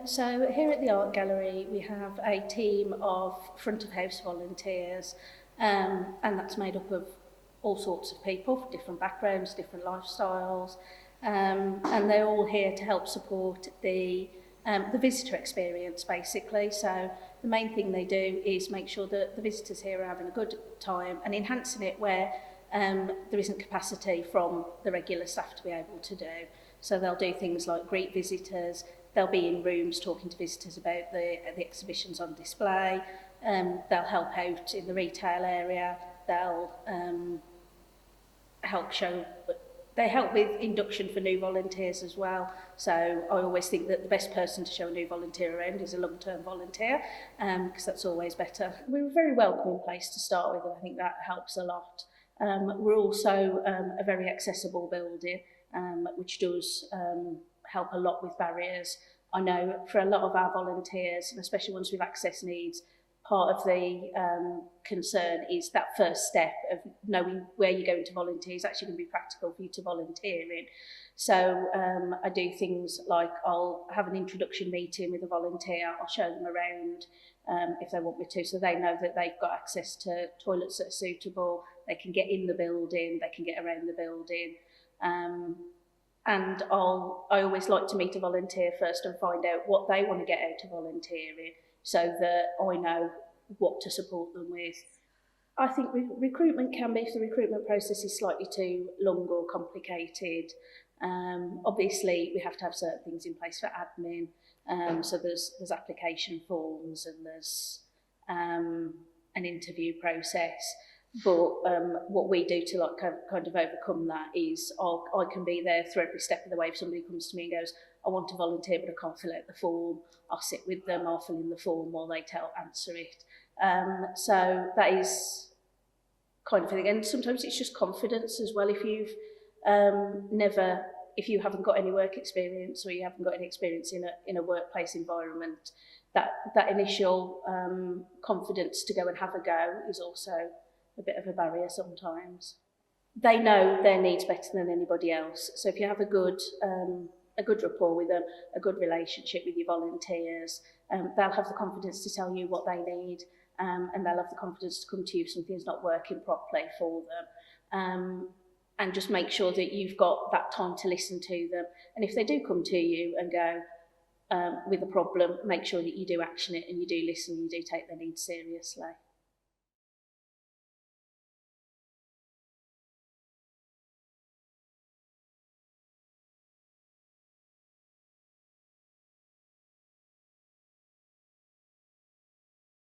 So here at the Art Gallery we have a team of front of house volunteers, and that's made up of all sorts of people, different backgrounds, different lifestyles, and they're all here to help support the visitor experience basically. So the main thing they do is make sure that the visitors here are having a good time and enhancing it where there isn't capacity from the regular staff to be able to do. So they'll do things like greet visitors, they'll be in rooms talking to visitors about the exhibitions on display, they'll help out in the retail area, they'll they help with induction for new volunteers as well. So I always think that the best person to show a new volunteer around is a long-term volunteer, because that's always better. We're a very welcoming place to start with, and I think that helps a lot. We're also a very accessible building, which does help a lot with barriers. I know for a lot of our volunteers, and especially ones with access needs, part of the concern is that first step of knowing where you're going to volunteer is actually going to be practical for you to volunteer in. So I do things like I'll have an introduction meeting with a volunteer, I'll show them around if they want me to, so they know that they've got access to toilets that are suitable, they can get in the building, they can get around the building. And I always like to meet a volunteer first and find out what they want to get out of volunteering, so that I know what to support them with. I think recruitment can be, if the recruitment process is slightly too long or complicated. Obviously, we have to have certain things in place for admin. So there's application forms and there's an interview process. But what we do to kind of overcome that is I can be there through every step of the way. If somebody comes to me and goes, I want to volunteer but I can't fill out the form, I'll sit with them, I'll fill in the form while they answer it. So that is kind of thing. And sometimes it's just confidence as well. If you've if you haven't got any work experience or you haven't got any experience in a workplace environment, that initial confidence to go and have a go is also a bit of a barrier sometimes. They know their needs better than anybody else. So if you have a good rapport with them, a good relationship with your volunteers, they'll have the confidence to tell you what they need, and they'll have the confidence to come to you if something's not working properly for them. And just make sure that you've got that time to listen to them. And if they do come to you and go with a problem, make sure that you do action it and you do listen and you do take their needs seriously.